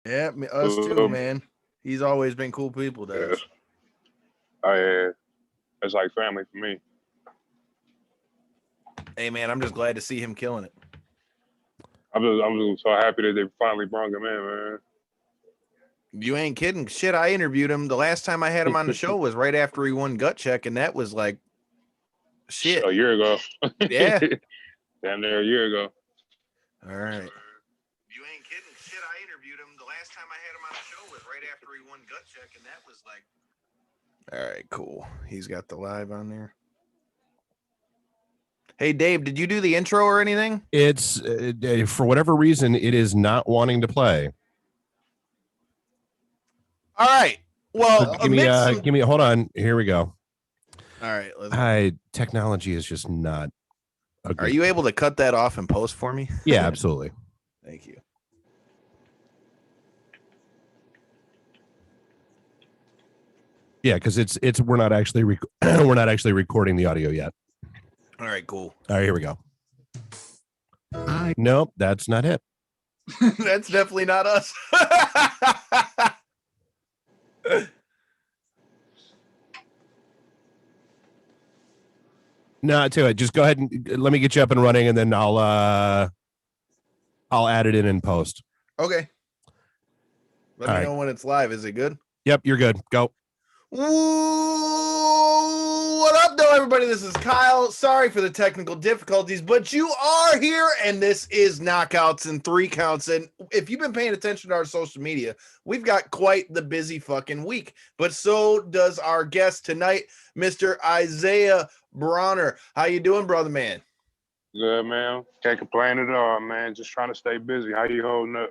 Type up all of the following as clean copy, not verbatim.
Yeah, us too, man. He's always been cool people to Yeah, us. it's like family for me. Hey, man, I'm just glad to see him killing it. I'm just so happy that they finally brought him in, man. You ain't kidding. Shit, I interviewed him. The last time I had him on the show was right after he won Gut Check, and that was like, shit. A year ago. Yeah. Damn near a year ago. All right. You ain't kidding. Shit, I interviewed him. The last time I had him on the show was right after he won Gut Check, and that was like. All right, cool. He's got the live on there. Hey, Dave, did you do the intro or anything? It's for whatever reason, it is not wanting to play. All right. Well, give me. Hold on. Here we go. All right. Let's technology is just not. Are you able to cut that off and post for me? Yeah, absolutely. Thank you. Yeah, because it's we're not actually recording the audio yet. All right, cool. All right, here we go. Nope, that's not it. That's definitely not us. No, tell you what, just go ahead and let me get you up and running, and then I'll add it in post. Okay. Let me know when it's live. Is it good? Yep, you're good. Go. Ooh, what up, though, everybody? This is Kyle. Sorry for the technical difficulties, but you are here, and this is Knockouts and 3 Counts. And if you've been paying attention to our social media, we've got quite the busy fucking week. But so does our guest tonight, Mr. Isaiah Bronner. How you doing, brother man? Good, man. Can't complain at all, man. Just trying to stay busy. How you holding up?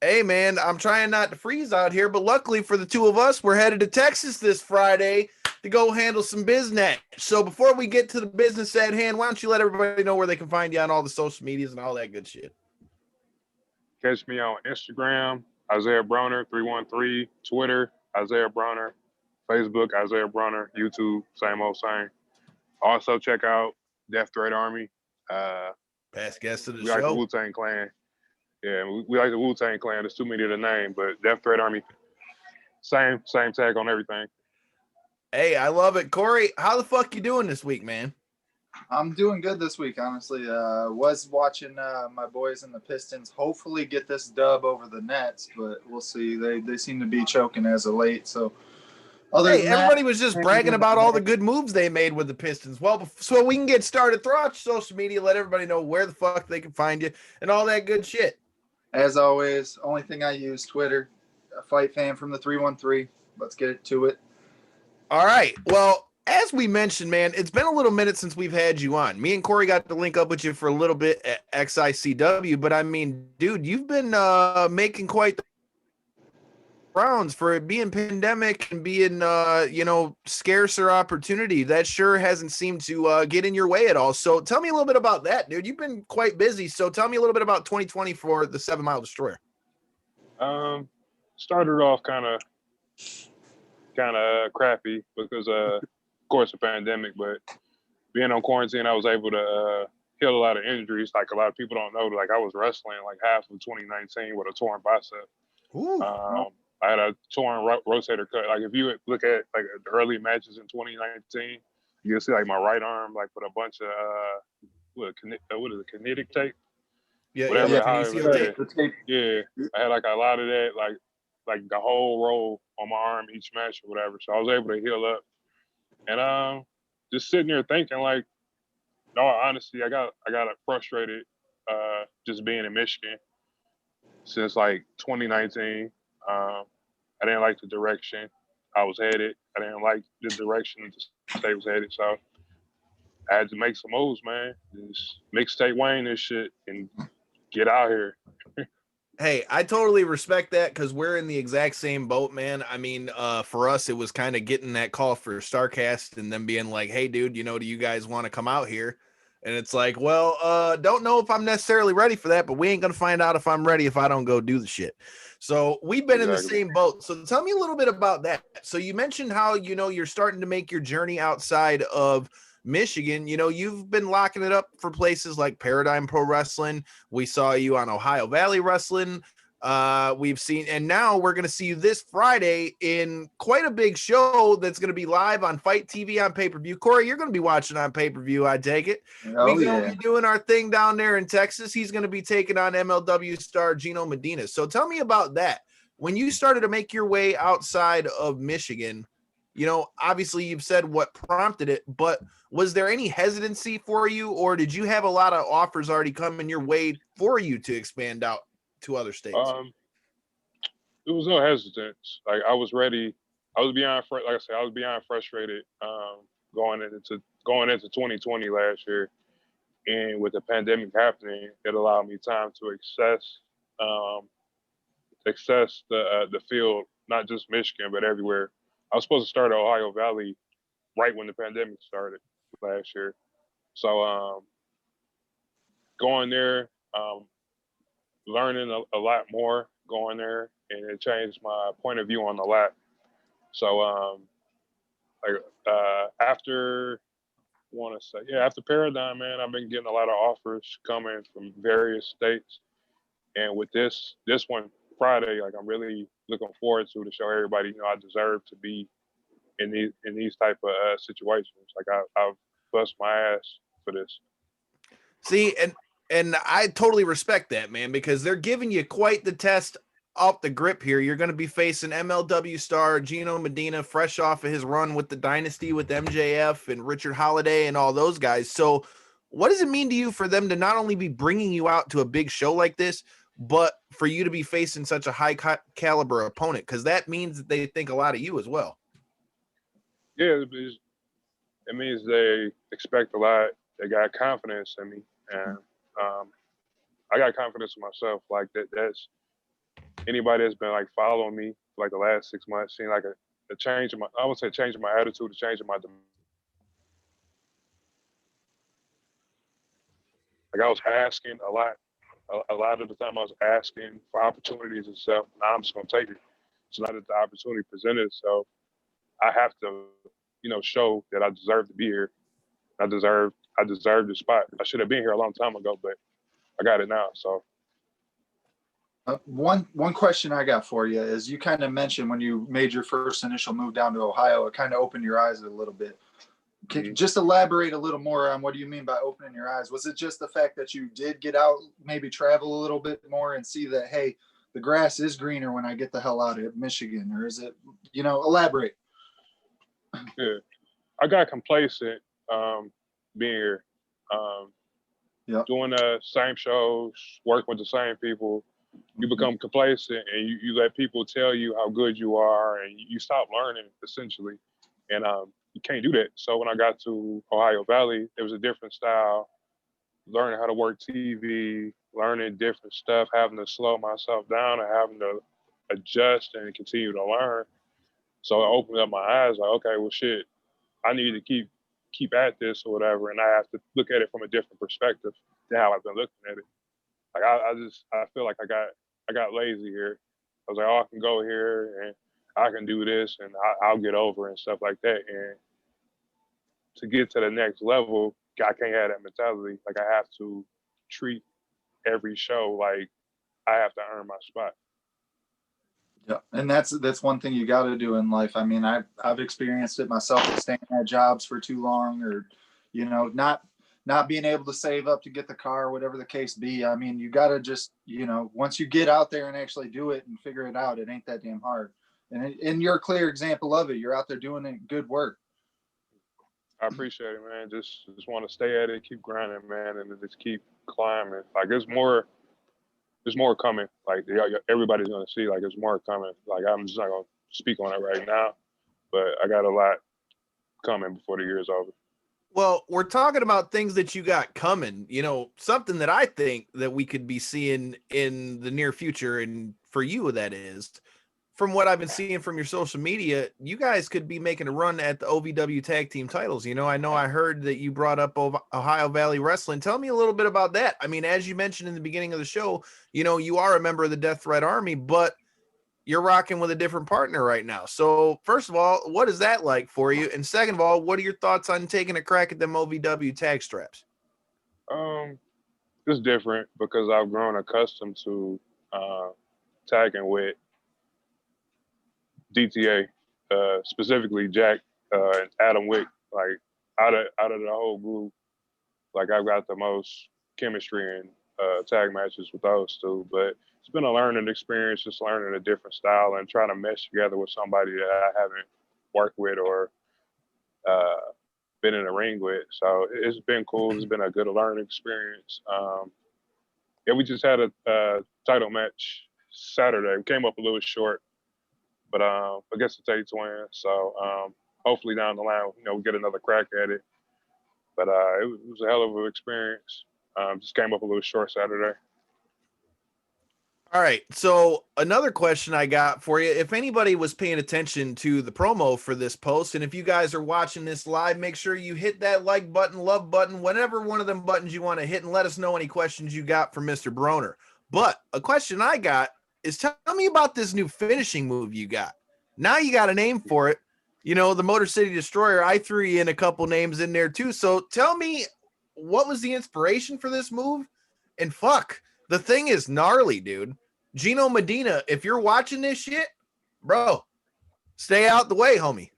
Hey, man, I'm trying not to freeze out here, but luckily for the two of us, we're headed to Texas this Friday to go handle some business. So before we get to the business at hand, why don't you let everybody know where they can find you on all the social medias and all that good shit? Catch me on Instagram, Isaiah Bronner 313, Twitter, Isaiah Bronner, Facebook, Isaiah Bronner, YouTube, same old same. Also check out Detroit Army. Past guest of the we show. Like the Wu-Tang Clan. Yeah, we like the Wu-Tang Clan. There's too many to name, but Detroit Army, same tag on everything. Hey, I love it. Corey, how the fuck you doing this week, man? I'm doing good this week, honestly. Was watching my boys in the Pistons hopefully get this dub over the Nets, but we'll see. They seem to be choking as of late. So, everybody was just bragging about all the good moves they made with the Pistons. Well, so we can get started, throw out your social media, let everybody know where the fuck they can find you and all that good shit. As always, only thing I use, Twitter. A fight fan from the 313. Let's get to it. All right. Well, as we mentioned, man, it's been a little minute since we've had you on. Me and Corey got to link up with you for a little bit at XICW, but I mean, dude, you've been making quite the rounds for it being pandemic and being, scarcer opportunity. That sure hasn't seemed to get in your way at all. So tell me a little bit about that, dude. You've been quite busy. So tell me a little bit about 2020 for the 7 Mile Destroyer. Started off kind of crappy because of course the pandemic, but being on quarantine, I was able to heal a lot of injuries. Like a lot of people don't know, like I was wrestling like half of 2019 with a torn bicep. I had a torn rotator cuff. Like if you look at like the early matches in 2019, you'll see like my right arm like with a bunch of what is it, kinetic tape? Yeah, yeah. I had like a lot of that, like the whole roll on my arm each match or whatever. So I was able to heal up, and just sitting there thinking like, no, honestly, I got frustrated just being in Michigan since like 2019. I didn't like the direction I was headed. I didn't like the direction the state was headed. So I had to make some moves, man. Just mixtape Wayne this shit and get out here. Hey, I totally respect that because we're in the exact same boat, man. I mean, for us, it was kind of getting that call for StarCast and them being like, hey, dude, do you guys want to come out here? And it's like, well, don't know if I'm necessarily ready for that, but we ain't going to find out if I'm ready if I don't go do the shit. So we've been in the same boat. So tell me a little bit about that. So you mentioned how, you're starting to make your journey outside of Michigan. You've been locking it up for places like Paradigm Pro Wrestling. We saw you on Ohio Valley Wrestling. We've seen, and now we're going to see you this Friday in quite a big show that's going to be live on Fight TV on pay-per-view. Corey, you're going to be watching on pay-per-view, I take it. Oh, We're going to be doing our thing down there in Texas. He's going to be taking on MLW star Gino Medina. So tell me about that. When you started to make your way outside of Michigan, you know, obviously you've said what prompted it, but was there any hesitancy for you, or did you have a lot of offers already coming your way for you to expand out to other states? There was no hesitance. Like I was ready. I was beyond, like I said, I was beyond frustrated going into 2020 last year, and with the pandemic happening, it allowed me time to access the field, not just Michigan but everywhere. I was supposed to start at Ohio Valley right when the pandemic started last year, so going there, learning a lot more going there, and it changed my point of view on the lot. So after after Paradigm, man, I've been getting a lot of offers coming from various states, and with this one Friday, like I'm really looking forward to show everybody, you know, I deserve to be in these type of situations. Like I've bust my ass for this. See, and I totally respect that, man, because they're giving you quite the test off the grip here. You're going to be facing MLW star Gino Medina, fresh off of his run with the Dynasty with MJF and Richard Holiday and all those guys. So what does it mean to you for them to not only be bringing you out to a big show like this, but for you to be facing such a high caliber opponent? Because that means that they think a lot of you as well. Yeah, it means they expect a lot. They got confidence in me, and I got confidence in myself. Like that's anybody that's been like following me for like the last 6 months, seen like a change in my, I would say change in my attitude, a change in my demeanor. Like I was asking a lot. A lot of the time I was asking for opportunities and stuff. Now I'm just gonna take it. It's not that the opportunity presented itself. I have to, you know, show that I deserve to be here. I deserve the spot. I should have been here a long time ago, but I got it now. So one question I got for you is, you kind of mentioned when you made your first initial move down to Ohio, it kind of opened your eyes a little bit. Can you just elaborate a little more on what do you mean by opening your eyes? Was it just the fact that you did get out, maybe travel a little bit more and see that, hey, the grass is greener when I get the hell out of Michigan? Or is it, you know, elaborate? Yeah, I got complacent being here, doing the same shows, working with the same people. You become complacent, and you let people tell you how good you are, and you stop learning essentially, and you can't do that. So when I got to Ohio Valley, it was a different style, learning how to work TV, learning different stuff, having to slow myself down and having to adjust and continue to learn. So it opened up my eyes, like, okay, well, shit, I need to keep at this or whatever, and I have to look at it from a different perspective than how I've been looking at it. Like I feel like I got lazy here. I was like, oh, I can go here and I can do this and I'll get over and stuff like that. And to get to the next level, I can't have that mentality. Like I have to treat every show like I have to earn my spot. Yeah, and that's one thing you got to do in life. I mean, I've experienced it myself, staying at jobs for too long, or, you know, not being able to save up to get the car, whatever the case be. I mean, you got to just, you know, once you get out there and actually do it and figure it out, it ain't that damn hard. And you're a clear example of it. You're out there doing it, good work. I appreciate it, man. Just want to stay at it, keep grinding, man, and just keep climbing. Like there's more coming. Like everybody's gonna see. Like there's more coming. Like I'm just not gonna speak on it right now, but I got a lot coming before the year's over. Well, we're talking about things that you got coming, you know, something that I think that we could be seeing in the near future. And for you, that is, from what I've been seeing from your social media, you guys could be making a run at the OVW tag team titles. You know I heard that you brought up Ohio Valley Wrestling. Tell me a little bit about that. I mean, as you mentioned in the beginning of the show, you know, you are a member of the Death Threat Army, but you're rocking with a different partner right now. So first of all, what is that like for you? And second of all, what are your thoughts on taking a crack at them OVW tag straps? It's different because I've grown accustomed to tagging with DTA, specifically Jack and Adam Wick. Like out of the whole group, like I've got the most chemistry and tag matches with those two. But it's been a learning experience, just learning a different style and trying to mesh together with somebody that I haven't worked with or been in a ring with. So it's been cool. It's been a good learning experience. Yeah, we just had a title match Saturday. We came up a little short, but I guess it takes win. So hopefully down the line, we get another crack at it. But it was a hell of an experience. Just came up a little short Saturday. All right. So another question I got for you, if anybody was paying attention to the promo for this post, and if you guys are watching this live, make sure you hit that like button, love button, whatever one of them buttons you want to hit, and let us know any questions you got from Mr. Broner. But a question I got is, tell me about this new finishing move you got. Now you got a name for it. The Motor City Destroyer. I threw you in a couple names in there too. So tell me, what was the inspiration for this move? And fuck, the thing is gnarly, dude. Gino Medina, if you're watching this shit, bro, stay out the way, homie.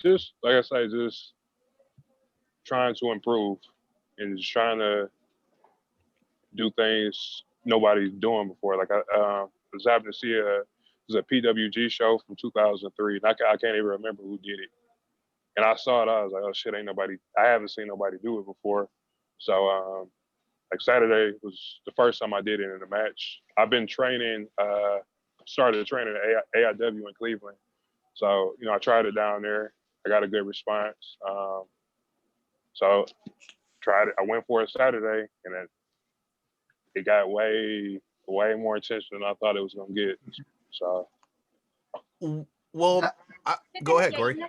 Just like I say, just trying to improve and just trying to do things nobody's doing before. Like I was happening to see it was a PWG show from 2003, and I can't even remember who did it. And I saw it, I was like, oh shit, I haven't seen nobody do it before. So like Saturday was the first time I did it in a match. I've been training, started training at AIW in Cleveland. So, I tried it down there. I got a good response. So tried it. I went for it Saturday, and it got way more attention than I thought it was going to get. So. Well, go ahead, Corey.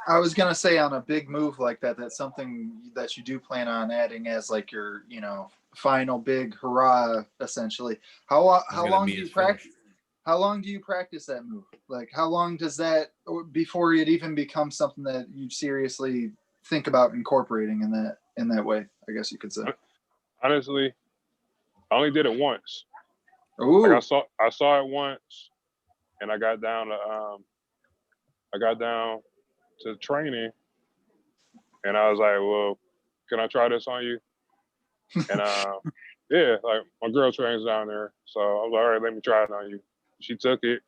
I was going to say, on a big move like that, that's something that you do plan on adding as like your, final big hurrah, essentially. How long do you practice? How long do you practice that move? Like, how long does that, before it even becomes something that you seriously think about incorporating in that way, I guess you could say? Honestly, I only did it once. Ooh. Like I saw it once, and I got down to training, and I was like, well, can I try this on you? And yeah, like my girl trains down there, so I was like, all right, let me try it on you. She took it,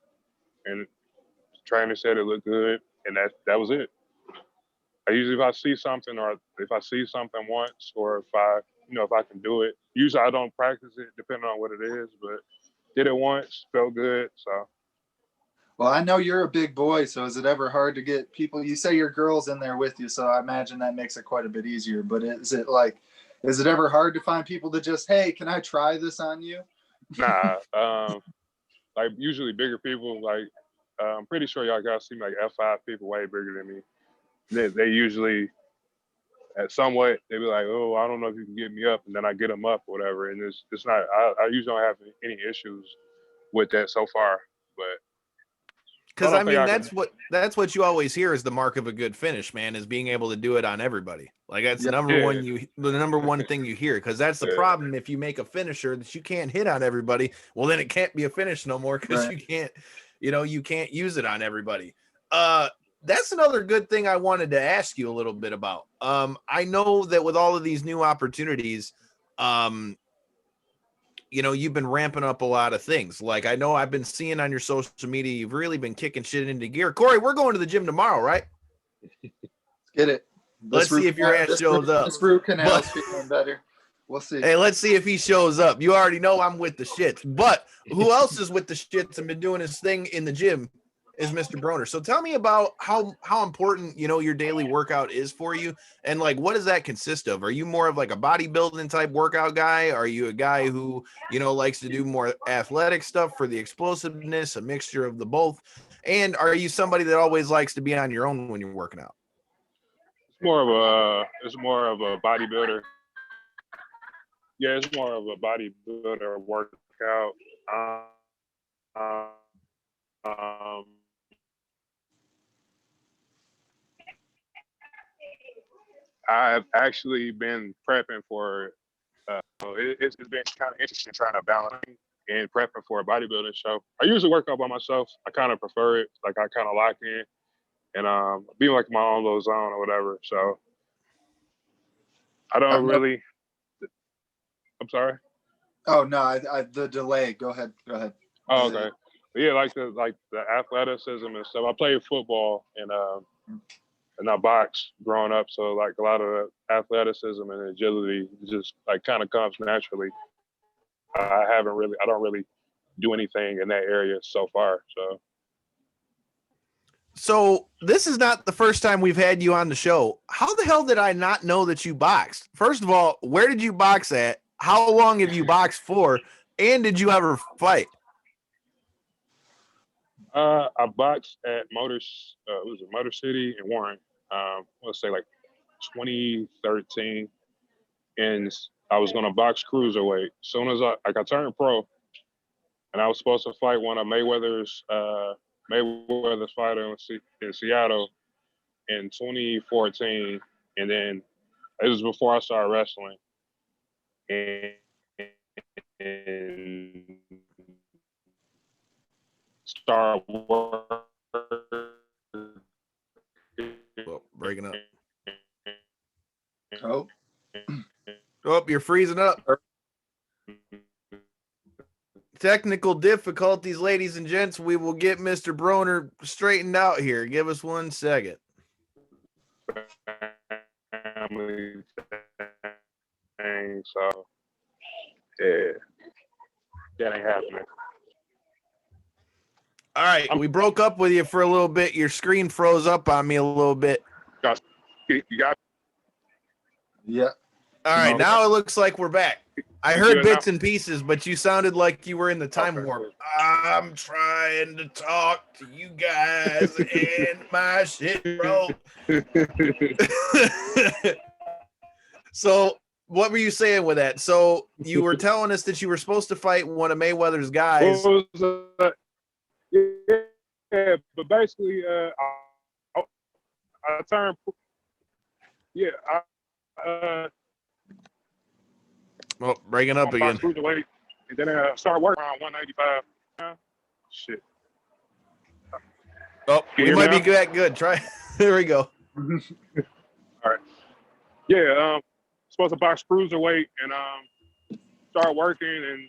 and the trainer said it looked good, and that was it. I usually, if I see something once, or if I can do it, usually I don't practice it depending on what it is, but did it once, felt good, so. Well, I know you're a big boy, so is it ever hard to get people? You say your girl's in there with you, so I imagine that makes it quite a bit easier. But is it ever hard to find people to just, hey, can I try this on you? Nah, like usually bigger people, like I'm pretty sure y'all guys see like F5 people way bigger than me. They usually, at somewhat, they be like, oh, I don't know if you can get me up, and then I get them up or whatever. And it's not. I usually don't have any issues with that so far, but. Because I mean, that's what you always hear is the mark of a good finish, man, is being able to do it on everybody. Like that's the number one thing you hear. Because that's the problem. If you make a finisher that you can't hit on everybody, well, then it can't be a finish no more because you can't, you can't use it on everybody. That's another good thing I wanted to ask you a little bit about. I know that with all of these new opportunities, you've been ramping up a lot of things. Like I know I've been seeing on your social media, you've really been kicking shit into gear. Corey, we're going to the gym tomorrow, right? Let's get it. Let's see if your ass shows up. This root canal's feeling better. We'll see. Hey, let's see if he shows up. You already know I'm with the shits. But who else is with the shits and been doing his thing in the gym is Mr. Broner. So tell me about how important, your daily workout is for you. And like, what does that consist of? Are you more of like a bodybuilding type workout guy? Are you a guy who, likes to do more athletic stuff for the explosiveness, a mixture of the both? And are you somebody that always likes to be on your own when you're working out? It's more of a bodybuilder. Yeah, it's more of a bodybuilder workout. I've actually been prepping for. It's been kind of interesting trying to balance and prepping for a bodybuilding show. I usually work out by myself. I kind of prefer it. Like I kind of lock in and be like my own little zone or whatever. So I don't really. I'm sorry. Oh no, the delay. Go ahead. Oh, okay. But yeah, like the athleticism and stuff. I played football and I boxed growing up, so like a lot of the athleticism and agility just like kind of comes naturally. I don't really do anything in that area so far. So this is not the first time we've had you on the show. How the hell did I not know that you boxed? First of all, where did you box at? How long have you boxed for? And did you ever fight? I boxed at Motor City in Warren. Let's say like 2013, and I was gonna box cruiserweight. As soon as I turned pro, and I was supposed to fight one of Mayweather's fighter in Seattle in 2014, and then it was before I started wrestling. And start working. Oh, breaking up. Oh, you're freezing up. Technical difficulties, ladies and gents. We will get Mr. Broner straightened out here. Give us 1 second. Family thing, so yeah, that ain't happening. All right, we broke up with you for a little bit. Your screen froze up on me a little bit. You got? Yeah. All right, now it looks like we're back. I heard bits and pieces, but you sounded like you were in the time warp. I'm trying to talk to you guys and my shit broke. So what were you saying with that? So you were telling us that you were supposed to fight one of Mayweather's guys. Yeah, but basically, I turned. Yeah, breaking up again. Weight, and then I started working around 195. Shit. Oh, we might be good. Try. There we go. All right. Yeah, supposed to box cruiserweight and start working and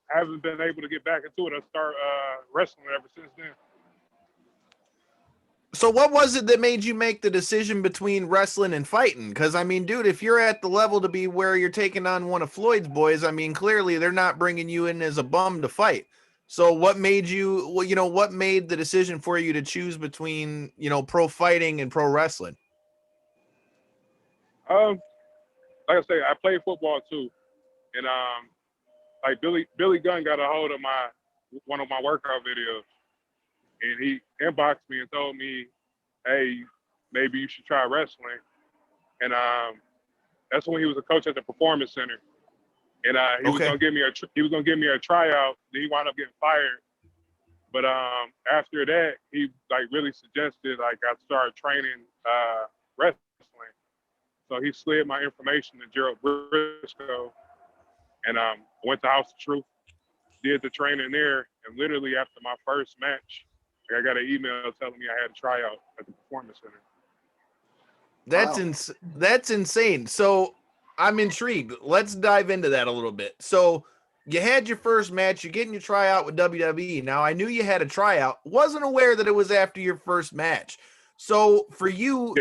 haven't been able to get back into it. I start wrestling ever since then. So what was it that made you make the decision between wrestling and fighting? Because, I mean, dude, if you're at the level to be where you're taking on one of Floyd's boys, I mean, clearly they're not bringing you in as a bum to fight. So what made what made the decision for you to choose between, pro fighting and pro wrestling? Like I say, I played football too. And like Billy Gunn got a hold of one of my workout videos. And he inboxed me and told me, hey, maybe you should try wrestling. And that's when he was a coach at the Performance Center. And he was gonna give me a tryout. Then he wound up getting fired. But after that, he like really suggested like I start training wrestling. So he slid my information to Gerald Briscoe, and went to House of Truth, did the training there, and literally after my first match, I got an email telling me I had a tryout at the Performance Center. That's insane. So I'm intrigued. Let's dive into that a little bit. So you had your first match, you're getting your tryout with WWE. Now I knew you had a tryout, wasn't aware that it was after your first match. So for you,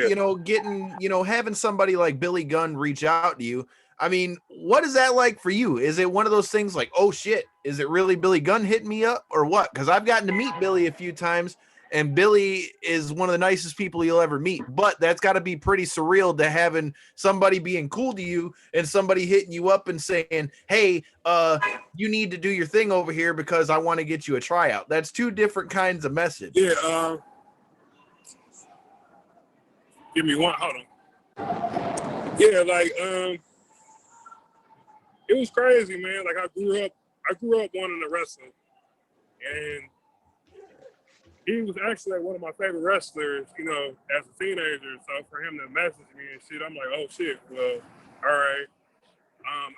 having somebody like Billy Gunn reach out to you, I mean, what is that like for you? Is it one of those things like, oh shit, is it really Billy Gunn hitting me up or what? Because I've gotten to meet Billy a few times, and Billy is one of the nicest people you'll ever meet. But that's got to be pretty surreal to having somebody being cool to you and somebody hitting you up and saying, hey, you need to do your thing over here because I want to get you a tryout. That's two different kinds of message. Yeah. Give me one. Hold on. Yeah, like it was crazy, man. Like I grew up wanting to wrestle, and he was actually like one of my favorite wrestlers, as a teenager. So for him to message me and shit, I'm like, oh shit. Well, all right.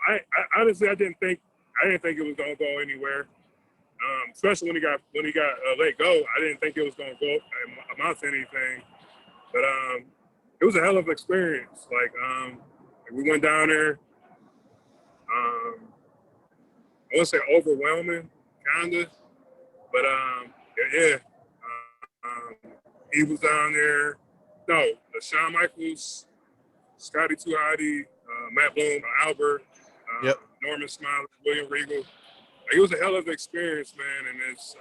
I honestly, I didn't think I didn't think it was gonna go anywhere. Especially when he got let go. I didn't think it was gonna go amount to anything. But it was a hell of an experience. Like we went down there. I wouldn't say overwhelming, kinda, but yeah. He was down there. No, Shawn Michaels, Scotty Tuhati, Matt Bloom, Albert, Norman Smiley, William Regal. Like, it was a hell of an experience, man, and it's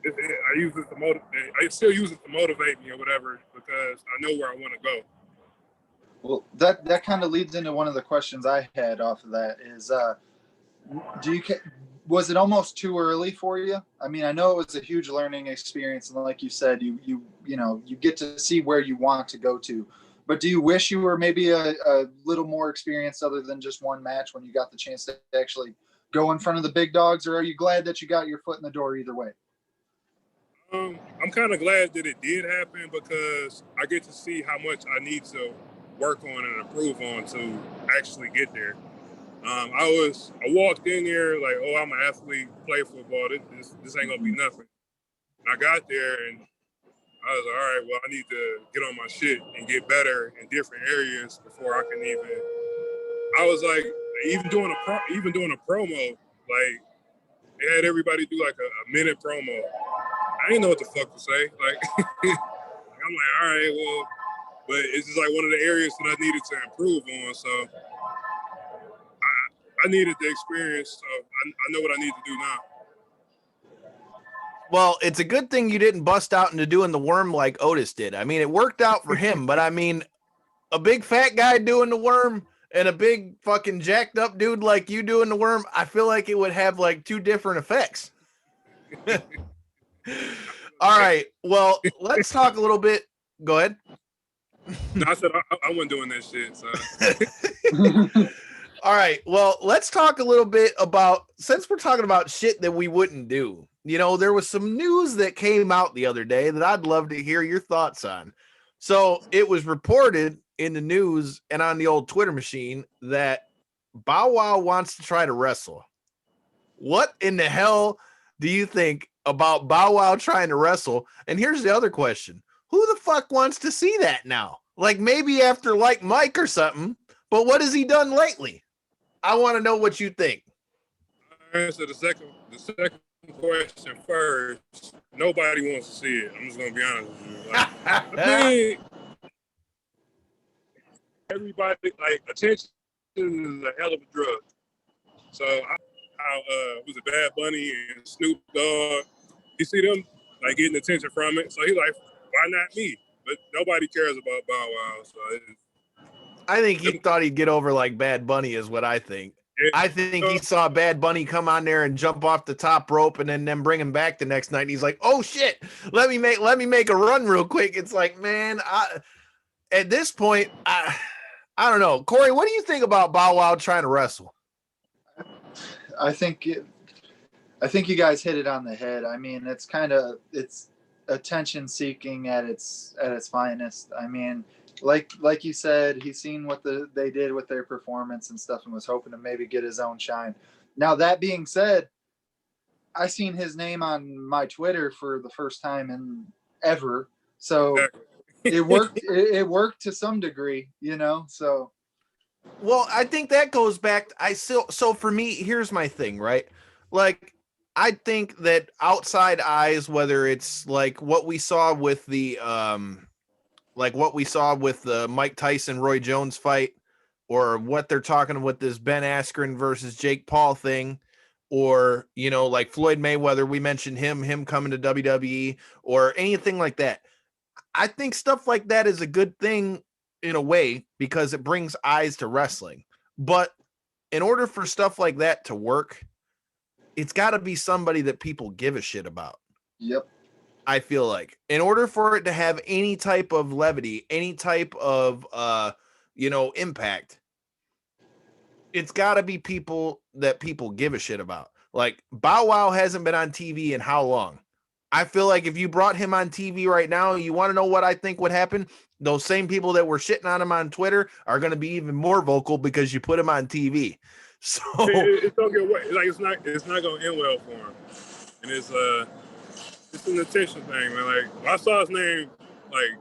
I use it to motivate. I still use it to motivate me or whatever because I know where I want to go. Well, that kind of leads into one of the questions I had off of that is, was it almost too early for you? I mean, I know it was a huge learning experience, and like you said, you get to see where you want to go to. But do you wish you were maybe a little more experienced other than just one match when you got the chance to actually go in front of the big dogs, or are you glad that you got your foot in the door either way? I'm kind of glad that it did happen because I get to see how much I need to work on and improve on to actually get there. I walked in there like, oh, I'm an athlete, play football. This ain't gonna be nothing. And I got there and I was like, all right, well, I need to get on my shit and get better in different areas before I can even. I was like, even doing a promo, like they had everybody do like a minute promo. I didn't know what the fuck to say. Like, I'm like, all right, well, but it's just like one of the areas that I needed to improve on. So I needed the experience. So I know what I need to do now. Well, it's a good thing you didn't bust out into doing the worm like Otis did. I mean, it worked out for him, but I mean, a big fat guy doing the worm and a big fucking jacked up dude like you doing the worm, I feel like it would have like two different effects. All right. Well, let's talk a little bit. Go ahead. No, I said I wasn't doing that shit. So. All right. Well, let's talk a little bit about, since we're talking about shit that we wouldn't do. You know, there was some news that came out the other day that I'd love to hear your thoughts on. So it was reported in the news and on the old Twitter machine that Bow Wow wants to try to wrestle. What in the hell do you think about Bow Wow trying to wrestle? And here's the other question. Who the fuck wants to see that now? Like maybe after like Mike or something, but what has he done lately? I want to know what you think. I'll answer the second question first. Nobody wants to see it. I'm just gonna be honest with you. Like, I mean, everybody, like, attention is a hell of a drug. So how was it Bad Bunny and Snoop Dogg? You see them like getting attention from it. So he's like, why not me? But nobody cares about Bow Wow. So I think he thought he'd get over like Bad Bunny is what I think. I think he saw Bad Bunny come on there and jump off the top rope and then bring him back the next night. And he's like, oh shit, let me make a run real quick. It's like, man, at this point, I don't know. Corey, what do you think about Bow Wow trying to wrestle? I think you guys hit it on the head. I mean, it's attention seeking at its finest. I mean, like you said, he's seen what they did with their performance and stuff and was hoping to maybe get his own shine. Now, that being said, I seen his name on my Twitter for the first time in ever. So it worked. It worked to some degree, you know, so. Well, I think that goes back. So for me, here's my thing, right? Like, I think that outside eyes, whether it's like what we saw with the Mike Tyson Roy Jones fight, or what they're talking with this Ben Askren versus Jake Paul thing, or you know, like Floyd Mayweather, we mentioned him coming to WWE, or anything like that. I think stuff like that is a good thing in a way because it brings eyes to wrestling. But in order for stuff like that to work, it's got to be somebody that people give a shit about. Yep. I feel like in order for it to have any type of levity, any type of, impact, it's got to be people that people give a shit about. Like Bow Wow hasn't been on TV in how long? I feel like if you brought him on TV right now, you want to know what I think would happen? Those same people that were shitting on him on Twitter are going to be even more vocal because you put him on TV. So it's gonna get way, like it's not gonna end well for him, and it's an attention thing, man. Like when I saw his name, like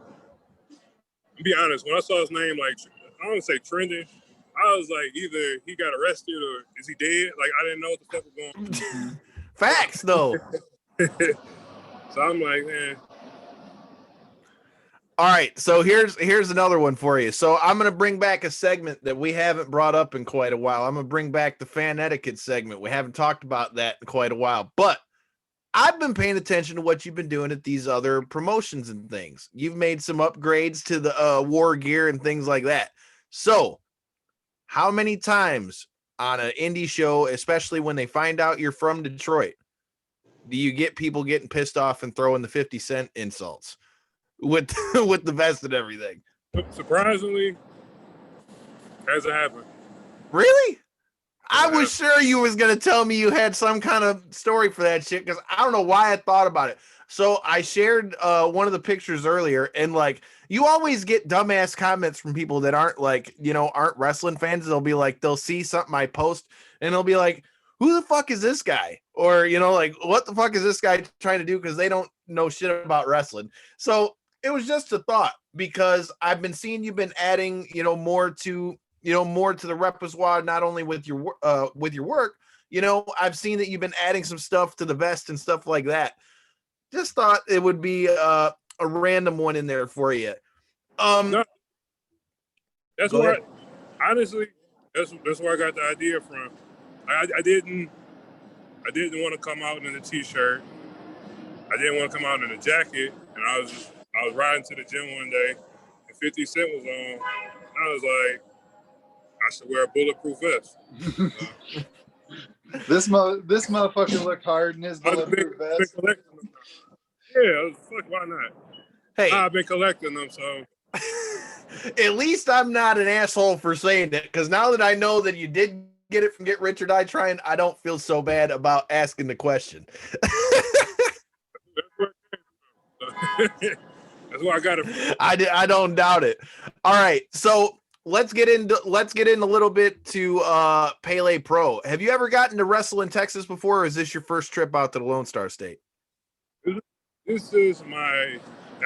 to be honest, when I saw his name, like I don't say trending, I was like either he got arrested or is he dead? Like I didn't know what the fuck was going on. facts though. So I'm like, man. All right, so here's another one for you. So I'm gonna bring back a segment that we haven't brought up in quite a while. I'm gonna bring back the fan etiquette segment. We haven't talked about that in quite a while, but I've been paying attention to what you've been doing at these other promotions and things. You've made some upgrades to the war gear and things like that. So, how many times on an indie show, especially when they find out you're from Detroit, do you get people getting pissed off and throwing the 50-cent insults with with the vest and everything? Surprisingly, hasn't happened. Really? I was sure you was going to tell me you had some kind of story for that shit, because I don't know why I thought about it. So I shared one of the pictures earlier, and like you always get dumbass comments from people that aren't like, aren't wrestling fans. They'll be like, they'll see something I post and they'll be like, who the fuck is this guy? Or, like, what the fuck is this guy trying to do? Because they don't know shit about wrestling. So it was just a thought, because I've been seeing you've been adding, more to the repertoire, not only with your work. I've seen that you've been adding some stuff to the vest and stuff like that. Just thought it would be a random one in there for you. No, that's where honestly, that's where I got the idea from. I didn't want to come out in a t-shirt. I didn't want to come out in a jacket, and I was riding to the gym one day, and 50 Cent was on. And I was like, I should wear a bulletproof vest. This motherfucker looked hard in his bulletproof vest. Yeah, fuck, why not? Hey, I've been collecting them, so. At least I'm not an asshole for saying it, because now that I know that you did get it from Get Rich or Die Trying, I don't feel so bad about asking the question. That's where I got it from. I don't doubt it. All right, so let's get in a little bit to Pele Pro. Have you ever gotten to wrestle in Texas before, or is this your first trip out to the Lone Star State? This is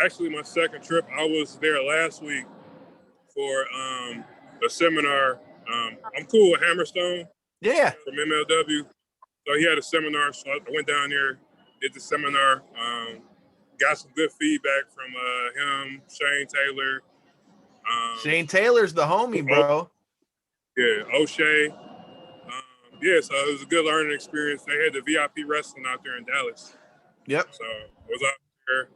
actually my second trip. I was there last week for a seminar. I'm cool with Hammerstone. Yeah. From MLW. So he had a seminar, so I went down there, did the seminar, got some good feedback from him, Shane Taylor. Shane Taylor's the homie, bro. Yeah, O'Shea. Yeah, so it was a good learning experience. They had the VIP wrestling out there in Dallas. Yep. So I was out there.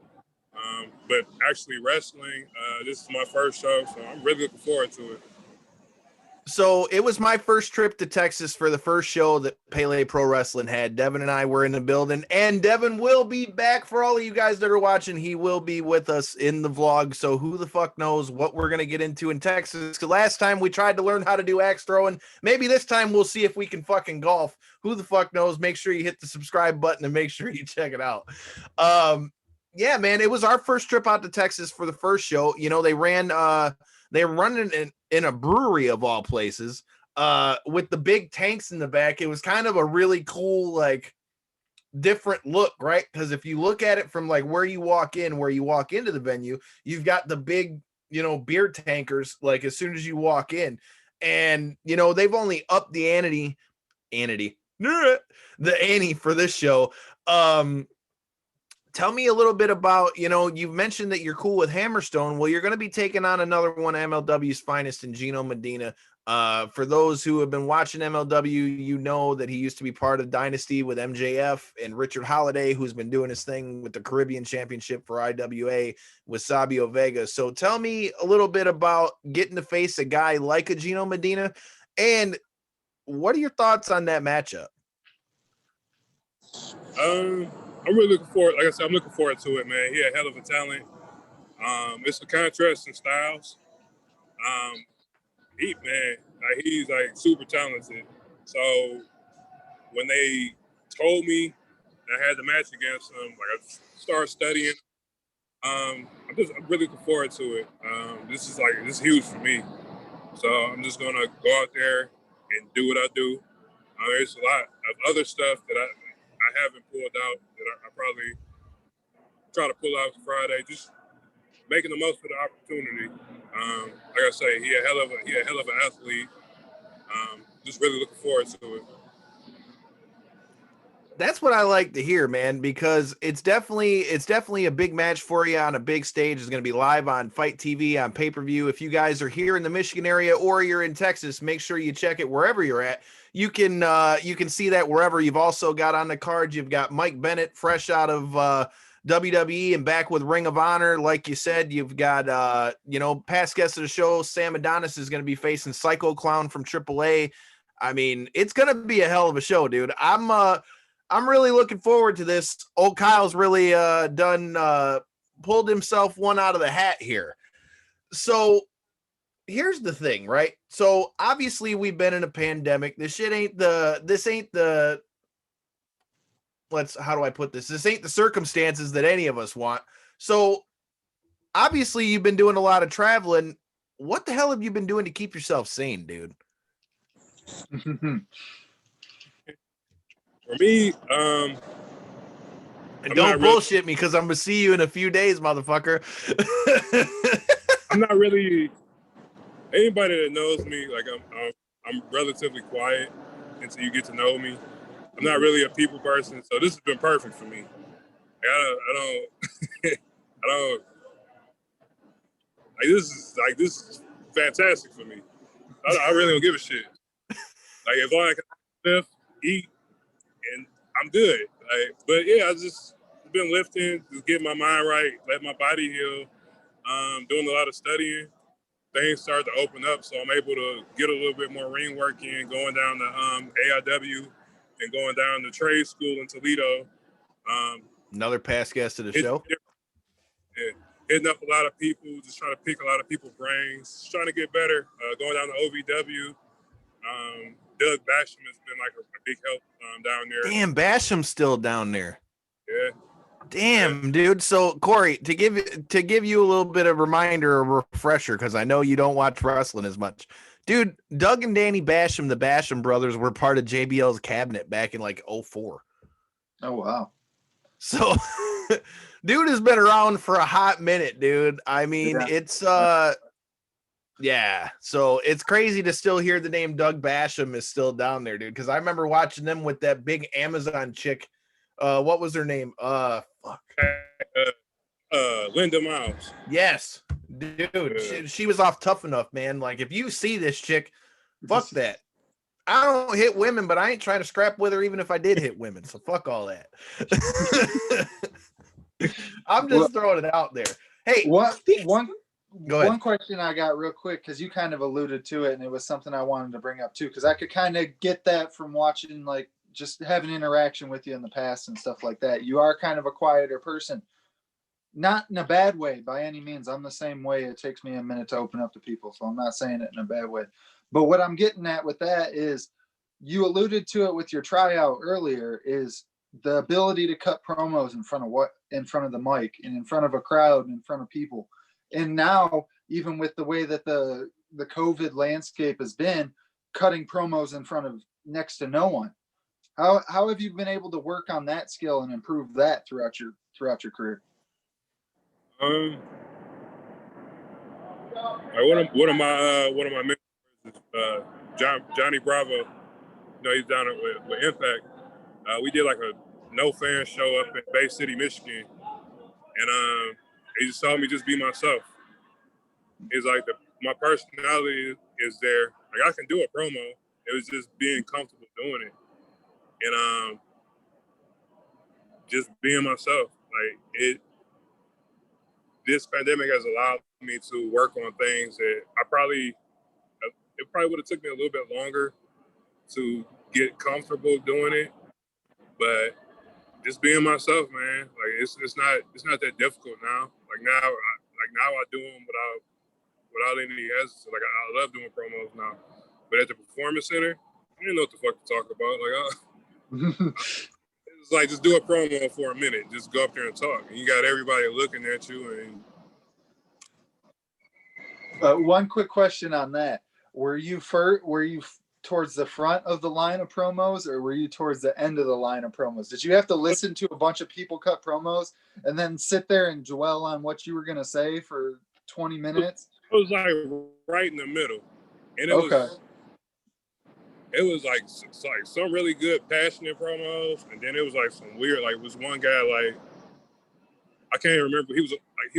But actually wrestling, this is my first show, so I'm really looking forward to it. So it was my first trip to Texas for the first show that Pele Pro Wrestling had. Devin and I were in the building, and Devin will be back for all of you guys that are watching. He will be with us in the vlog. So who the fuck knows what we're going to get into in Texas? Because last time we tried to learn how to do axe throwing. Maybe this time we'll see if we can fucking golf. Who the fuck knows? Make sure you hit the subscribe button and make sure you check it out. Yeah, man, it was our first trip out to Texas for the first show. They were running in a brewery of all places, with the big tanks in the back. It was kind of a really cool, like, different look, right? Because if you look at it from like where you walk into the venue, you've got the big, beer tankers, like as soon as you walk in, and they've only upped the ante for this show. Tell me a little bit about, you've mentioned that you're cool with Hammerstone. Well, you're going to be taking on another one of MLW's finest in Gino Medina. For those who have been watching MLW, you know that he used to be part of Dynasty with MJF and Richard Holiday, who's been doing his thing with the Caribbean Championship for IWA with Sabio Vega. So tell me a little bit about getting to face a guy like a Gino Medina, and what are your thoughts on that matchup? I'm really looking forward. Like I said, I'm looking forward to it, man. He a hell of a talent. It's a contrast in styles. He's like super talented. So when they told me I had the match against him, like I started studying. I'm really looking forward to it. This is huge for me. So I'm just gonna go out there and do what I do. There's a lot of other stuff that I haven't pulled out that I probably try to pull out Friday. Just making the most of the opportunity. Like I say, he a hell of an athlete. Just really looking forward to it. That's what I like to hear, man, because it's definitely a big match for you on a big stage. It's going to be live on Fight TV on pay-per-view. If you guys are here in the Michigan area or you're in Texas, make sure you check it wherever you're at. You can see that wherever. You've also got on the card, you've got Mike Bennett, fresh out of WWE and back with Ring of Honor. Like you said, you've got past guest of the show, Sam Adonis is going to be facing Psycho Clown from AAA. I mean, it's going to be a hell of a show, dude. I'm really looking forward to this. Old Kyle's really pulled himself one out of the hat here. So here's the thing, right? So obviously we've been in a pandemic. This ain't the how do I put this? This ain't the circumstances that any of us want. So obviously you've been doing a lot of traveling. What the hell have you been doing to keep yourself sane, dude? For me, and don't bullshit me because I'm gonna see you in a few days, motherfucker. I'm not really anybody that knows me. Like I'm relatively quiet until you get to know me. I'm not really a people person, so this has been perfect for me. I don't I don't like this is fantastic for me. I really don't give a shit. Like as long as I can lift, eat, and I'm good. But yeah, I just been lifting, just getting my mind right, let my body heal. Doing a lot of studying. Things start to open up, so I'm able to get a little bit more ring work in, going down to AIW and going down to trade school in Toledo. Another past guest of the show. Yeah, hitting up a lot of people, just trying to pick a lot of people's brains, trying to get better. Going down to OVW. Doug Basham has been like a big help down there. Damn, Basham's still down there. Yeah. Damn, dude. So Corey, to give you a little bit of reminder or refresher, because I know you don't watch wrestling as much. Dude, Doug and Danny Basham, the Basham brothers, were part of JBL's cabinet back in like 2004. Oh wow. So dude has been around for a hot minute, dude. I mean, it's yeah. So it's crazy to still hear the name Doug Basham is still down there, dude. Because I remember watching them with that big Amazon chick. What was her name? Linda Miles. Yes, dude. She was off Tough Enough, man. Like if you see this chick, fuck that. I don't hit women, but I ain't trying to scrap with her even if I did hit women. So fuck all that. I'm just throwing it out there. Hey, one question I got real quick, because you kind of alluded to it, and it was something I wanted to bring up too, because I could kind of get that from watching, like, just having interaction with you in the past and stuff like that. You are kind of a quieter person, not in a bad way by any means. I'm the same way. It takes me a minute to open up to people, so I'm not saying it in a bad way. But what I'm getting at with that is, you alluded to it with your tryout earlier, is the ability to cut promos in front of the mic and in front of a crowd and in front of people. And now, even with the way that the COVID landscape has been, cutting promos in front of next to no one. How have you been able to work on that skill and improve that throughout your career? Like one of my mentors is Johnny Bravo. You know, he's down with Impact. We did like a no fan show up in Bay City, Michigan, and he just told me just be myself. He's like my personality is there. Like I can do a promo. It was just being comfortable doing it. And just being myself. Like this pandemic has allowed me to work on things that it probably would have took me a little bit longer to get comfortable doing it. But just being myself, man. Like it's not that difficult now. Like now I do them without any hesitancy. Like I love doing promos now. But at the Performance Center, I didn't know what the fuck to talk about. Like it's like just do a promo for a minute. Just go up there and talk. And you got everybody looking at you. And one quick question on that: Were you towards the front of the line of promos, or were you towards the end of the line of promos? Did you have to listen to a bunch of people cut promos and then sit there and dwell on what you were going to say for 20 minutes? It was like right in the middle, and it was like some really good passionate promos, and then it was like some weird, like was one guy, like I can't even remember, he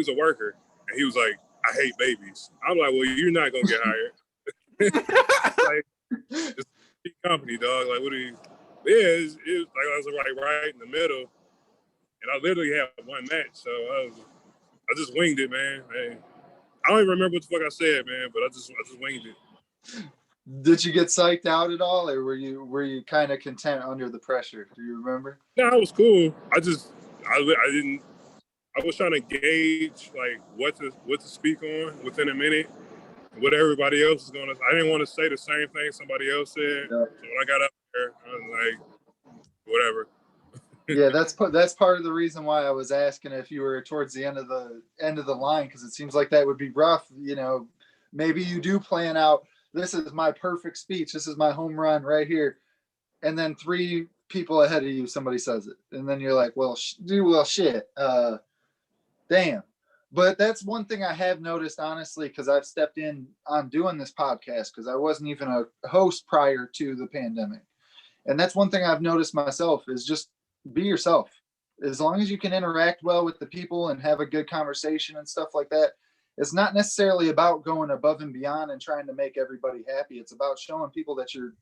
was a worker, and he was like, I hate babies. I'm like, well, you're not gonna get hired. Like, it's a company, dog. Like, what do you? Yeah, it was like I was like right in the middle, and I literally had one match, so I just winged it, man. Hey, I don't even remember what the fuck I said, man, but I just winged it. Did you get psyched out at all, or were you kind of content under the pressure? Do you remember? No, it was cool. I didn't. I was trying to gauge like what to speak on within a minute. What everybody else is gonna. I didn't want to say the same thing somebody else said. Yeah. So when I got up there, I was like, whatever. Yeah, that's part of the reason why I was asking if you were towards the end of the line, because it seems like that would be rough. You know, maybe you do plan out, this is my perfect speech, this is my home run right here, and then 3 people ahead of you, somebody says it, and then you're like, well, shit, damn. But that's one thing I have noticed, honestly, because I've stepped in on doing this podcast, because I wasn't even a host prior to the pandemic, and that's one thing I've noticed myself is just be yourself. As long as you can interact well with the people and have a good conversation and stuff like that, it's not necessarily about going above and beyond and trying to make everybody happy. It's about showing people that you're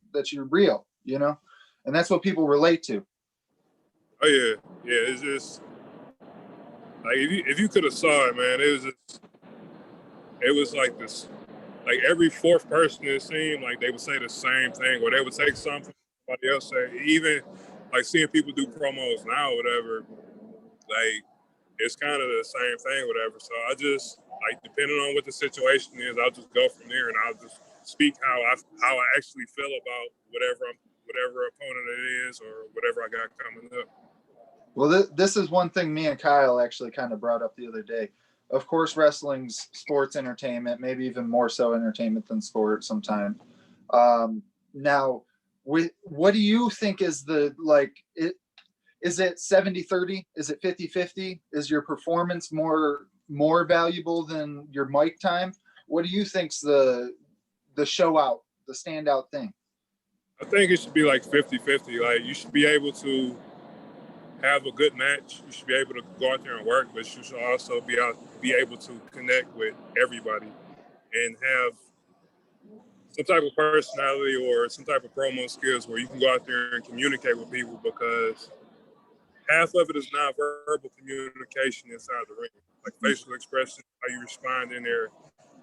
real, you know, and that's what people relate to. Oh yeah. It's just like if you could have saw it, man, it was like this. Like every 4th person, it seemed like they would say the same thing, or they would take something somebody else say. Even like seeing people do promos now, or whatever, like it's kind of the same thing, whatever. So I just like, depending on what the situation is, I'll just go from there, and I'll just speak how I actually feel about whatever opponent it is or whatever I got coming up. Well, this is one thing me and Kyle actually kind of brought up the other day. Of course, wrestling's sports entertainment, maybe even more so entertainment than sport sometimes. Now, what do you think is the, like, is it 70-30? Is it 50-50? Is your performance more valuable than your mic time? What do you think's the show out, the standout thing? I think it should be like 50-50. Like, you should be able to have a good match. You should be able to go out there and work, but you should also be able to connect with everybody and have some type of personality or some type of promo skills where you can go out there and communicate with people, because half of it is nonverbal communication inside the ring, like facial expression, how you respond in there.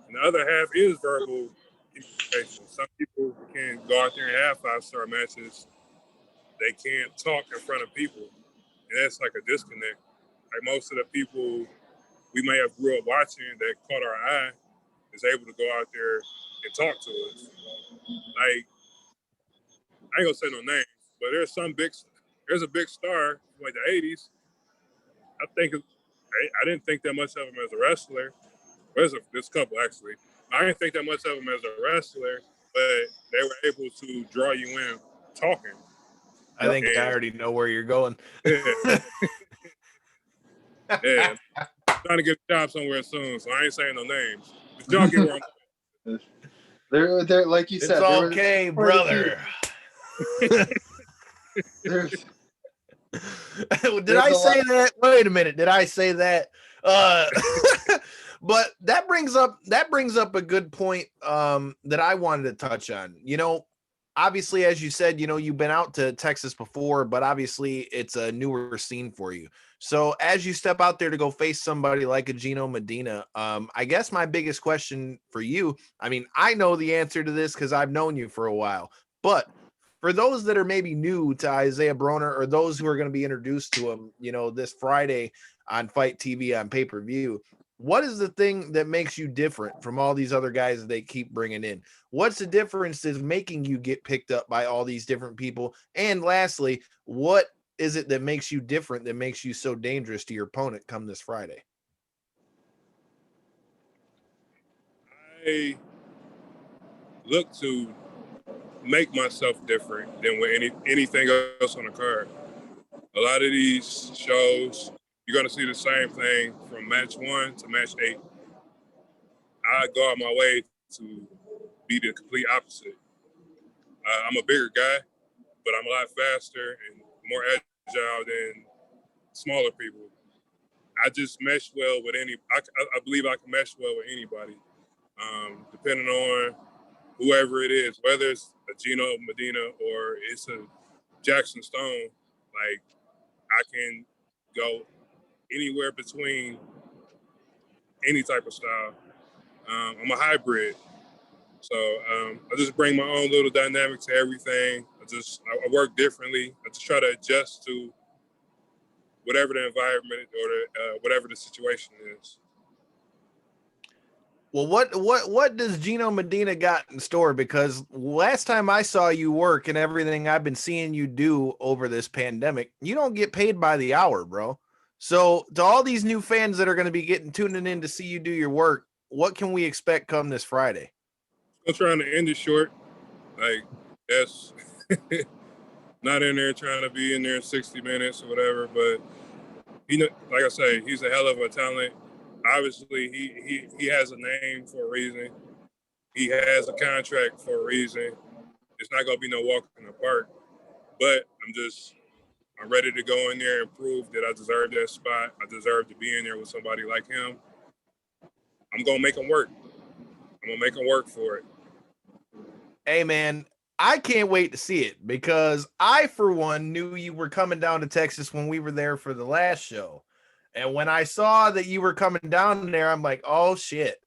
And the other half is verbal communication. Some people can go out there and have 5-star matches. They can't talk in front of people. And that's like a disconnect. Like most of the people we may have grew up watching that caught our eye is able to go out there and talk to us. Like, I ain't gonna say no names, but there's a big star from like the 80s. I didn't think that much of him as a wrestler. There's a couple actually. I didn't think that much of him as a wrestler, but they were able to draw you in talking. I think I already know where you're going. Yeah. Yeah. I'm trying to get a job somewhere soon, so I ain't saying no names. But y'all get where I'm going. They're like you said. It's okay, brother. Did I say that? Wait a minute. Did I say that? But that brings up a good point that I wanted to touch on. You know, obviously, as you said, you know, you've been out to Texas before, but obviously it's a newer scene for you. So as you step out there to go face somebody like a Gino Medina, I guess my biggest question for you, I mean, I know the answer to this because I've known you for a while, but for those that are maybe new to Isaiah Broner, or those who are going to be introduced to him, you know, this Friday on Fight TV on pay-per-view, what is the thing that makes you different from all these other guys that they keep bringing in? What's the difference is making you get picked up by all these different people? And lastly, what is it that makes you different, that makes you so dangerous to your opponent come this Friday? I look to make myself different than with anything else on the card. A lot of these shows, you're going to see the same thing from match 1 to match 8. I go out my way to be the complete opposite. I'm a bigger guy, but I'm a lot faster and more agile than smaller people. I just mesh well with I believe I can mesh well with anybody, depending on whoever it is, whether it's a Gino Medina or it's a Jackson Stone. Like, I can go anywhere between any type of style. I'm a hybrid. So I just bring my own little dynamic to everything. I work differently. I just try to adjust to whatever the environment or whatever the situation is. Well, what does Gino Medina got in store? Because last time I saw you work and everything I've been seeing you do over this pandemic, you don't get paid by the hour, bro. So to all these new fans that are going to be tuning in to see you do your work, what can we expect come this Friday? I'm trying to end it short. Like, that's not in there trying to be in there in 60 minutes or whatever, but like I say, he's a hell of a talent. Obviously, he has a name for a reason. He has a contract for a reason. It's not going to be no walk in the park. But I'm ready to go in there and prove that I deserve that spot. I deserve to be in there with somebody like him. I'm going to make him work. I'm going to make him work for it. Hey, man, I can't wait to see it because I, for one, knew you were coming down to Texas when we were there for the last show. And when I saw that you were coming down there, I'm like, oh, shit.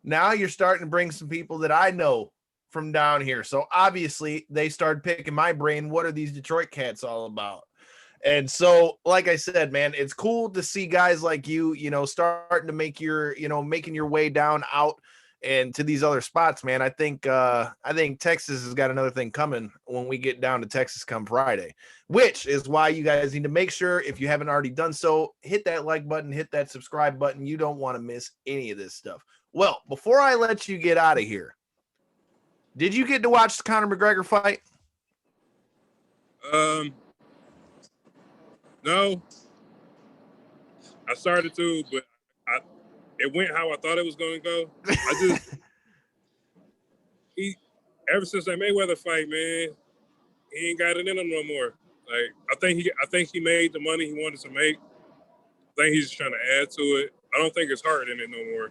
Now you're starting to bring some people that I know from down here. So obviously they started picking my brain. What are these Detroit cats all about? And so, like I said, man, it's cool to see guys like you, starting to make making your way down out and to these other spots, man. I think Texas has got another thing coming when we get down to Texas come Friday, which is why you guys need to make sure, if you haven't already done so, hit that like button, hit that subscribe button. You don't want to miss any of this stuff. Well, before I let you get out of here, did you get to watch the Conor McGregor fight? No. I started to, but it went how I thought it was going to go. Ever since that Mayweather fight, man, he ain't got it in him no more. Like, I think he made the money he wanted to make. I think he's just trying to add to it. I don't think it's hard in it no more.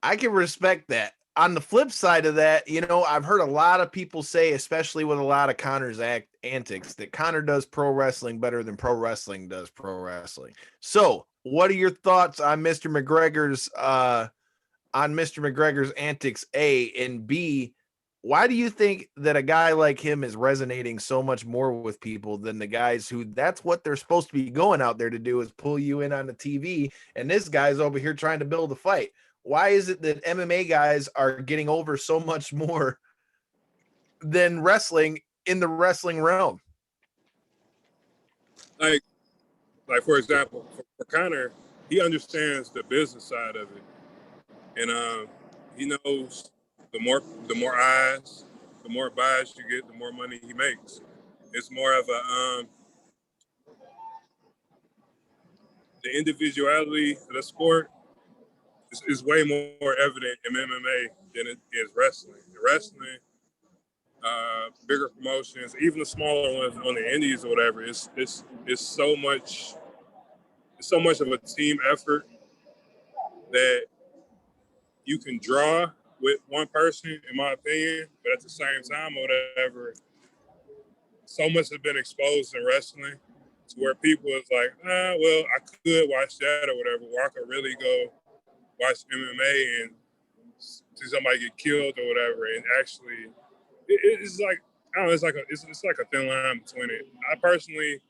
I can respect that. On the flip side of that, I've heard a lot of people say, especially with a lot of Conor's antics, that Conor does pro wrestling better than pro wrestling does pro wrestling. So, what are your thoughts on Mr. McGregor's antics, A, and B? Why do you think that a guy like him is resonating so much more with people than the guys who that's what they're supposed to be going out there to do, is pull you in on the TV, and this guy's over here trying to build a fight? Why is it that MMA guys are getting over so much more than wrestling in the wrestling realm? Like for example, for Conor, he understands the business side of it, and he knows the more eyes, the more buys you get, the more money he makes. It's more of the individuality of the sport is way more evident in MMA than it is wrestling. The wrestling, bigger promotions, even the smaller ones on the indies or whatever, it's so much of a team effort that you can draw with one person, in my opinion, but at the same time or whatever, so much has been exposed in wrestling to where people is like, well, I could watch that or whatever, or I could really go watch MMA and see somebody get killed or whatever. And actually, it's like, I don't know, it's like a thin line between it. I personally,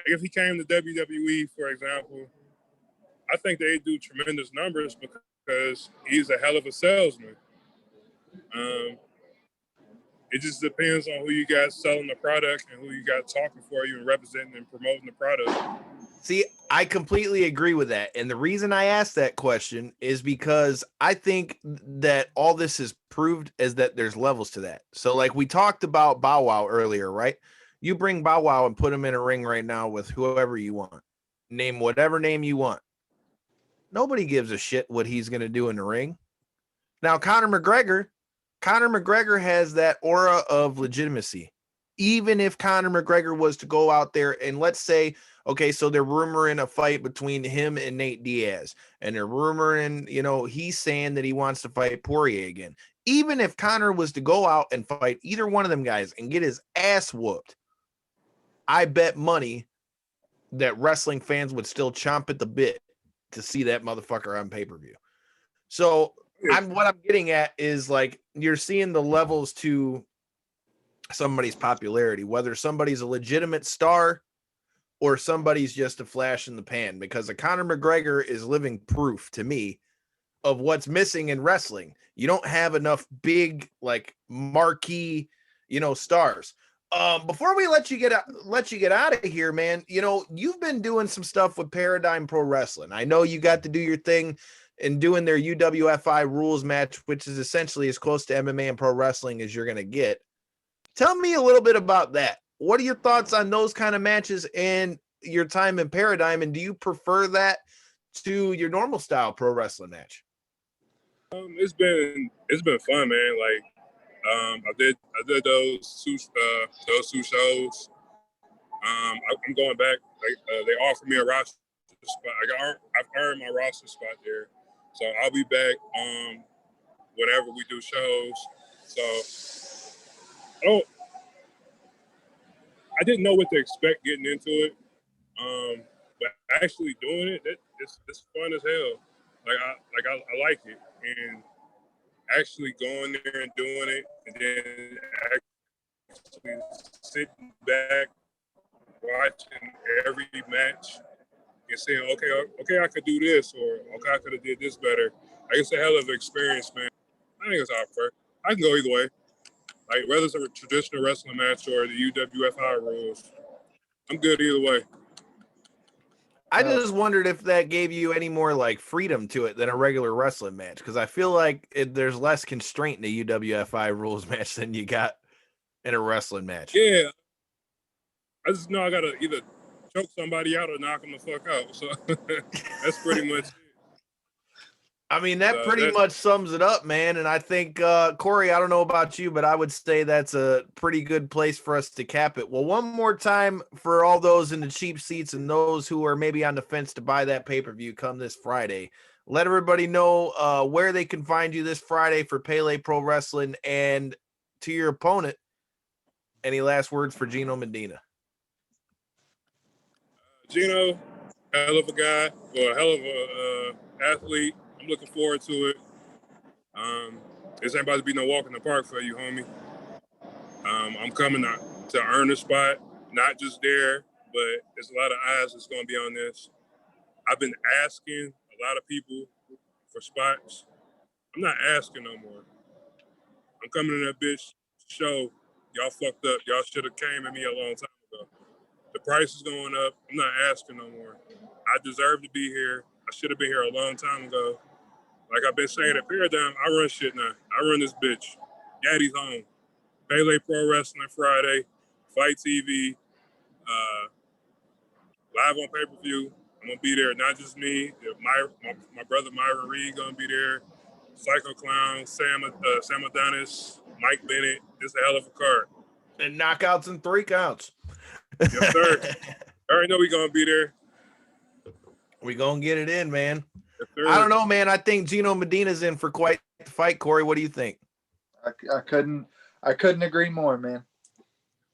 if he came to WWE, for example, I think they do tremendous numbers because he's a hell of a salesman. It just depends on who you got selling the product and who you got talking for you and representing and promoting the product. See, I completely agree with that. And the reason I asked that question is because I think that all this is proved is that there's levels to that. So, like we talked about Bow Wow earlier, right? You bring Bow Wow and put him in a ring right now with whoever you want. Name whatever name you want. Nobody gives a shit what he's going to do in the ring. Now, Conor McGregor has that aura of legitimacy. Even if Conor McGregor was to go out there and let's say, okay, so they're rumoring a fight between him and Nate Diaz, and they're rumoring, he's saying that he wants to fight Poirier again. Even if Conor was to go out and fight either one of them guys and get his ass whooped, I bet money that wrestling fans would still chomp at the bit to see that motherfucker on pay-per-view. So what I'm getting at is like you're seeing the levels to somebody's popularity, whether somebody's a legitimate star or somebody's just a flash in the pan, because a Conor McGregor is living proof to me of what's missing in wrestling. You don't have enough big, like marquee, stars. Before we let you get out of here, man, you've been doing some stuff with Paradigm Pro Wrestling. I know you got to do your thing in doing their UWFI rules match, which is essentially as close to MMA and pro wrestling as you're going to get. Tell me a little bit about that. What are your thoughts on those kind of matches and your time in Paradigm? And do you prefer that to your normal style pro wrestling match? It's been fun, man. Like, I did those two shows. I'm going back. Like, they offered me a roster spot. I've earned my roster spot there, so I'll be back whenever we do shows. So I didn't know what to expect getting into it, but actually doing it, it's fun as hell. I like it, and actually going there and doing it, and then actually sitting back, watching every match, and saying, okay, I could do this, or okay, I could have did this better. Like, it's a hell of an experience, man. I think it's out for. I can go either way. Like, whether it's a traditional wrestling match or the UWFI rules, I'm good either way. I just wondered if that gave you any more like freedom to it than a regular wrestling match, because I feel like there's less constraint in the UWFI rules match than you got in a wrestling match. Yeah, I just know I gotta either choke somebody out or knock them the fuck out. So that's pretty much it. I mean, that pretty much sums it up, man. And I think, Corey, I don't know about you, but I would say that's a pretty good place for us to cap it. Well, one more time for all those in the cheap seats and those who are maybe on the fence to buy that pay-per-view come this Friday. Let everybody know where they can find you this Friday for Pele Pro Wrestling. And to your opponent, any last words for Gino Medina? Gino, hell of a guy, or a hell of a athlete. I'm looking forward to it. This ain't about to be no walk in the park for you, homie. I'm coming to earn a spot, not just there, but there's a lot of eyes that's going to be on this. I've been asking a lot of people for spots. I'm not asking no more. I'm coming to that bitch show. Y'all fucked up. Y'all should have came at me a long time ago. The price is going up. I'm not asking no more. I deserve to be here. I should have been here a long time ago. Like I've been saying at Paradigm, I run shit now. I run this bitch. Daddy's home. Pele Pro Wrestling Friday, Fight TV, live on pay-per-view. I'm gonna be there. Not just me. My brother Myron Reed gonna be there. Psycho Clown, Sam Adonis, Mike Bennett. This is a hell of a card. And knockouts and 3 counts. Yes, sir. I already know we gonna be there. We gonna get it in, man. Yes, I don't know, man. I think Gino Medina's in for quite the fight. Corey, what do you think? I couldn't agree more, man.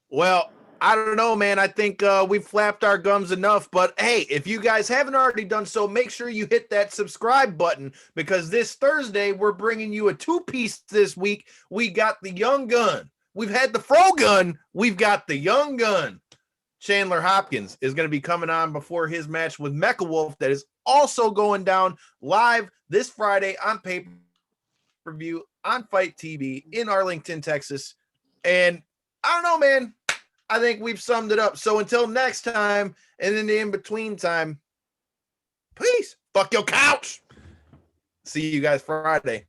Well, I don't know, man. I think we've flapped our gums enough. But hey, if you guys haven't already done so, make sure you hit that subscribe button, because this Thursday we're bringing you a 2-piece this week. We got the young gun. We've had the fro gun. We've got the young gun. Chandler Hopkins is going to be coming on before his match with Mecha Wolf that is also going down live this Friday on pay-per-view on Fight TV in Arlington, Texas. And I don't know, man. I think we've summed it up. So until next time, and in the in-between time, peace. Fuck your couch. See you guys Friday.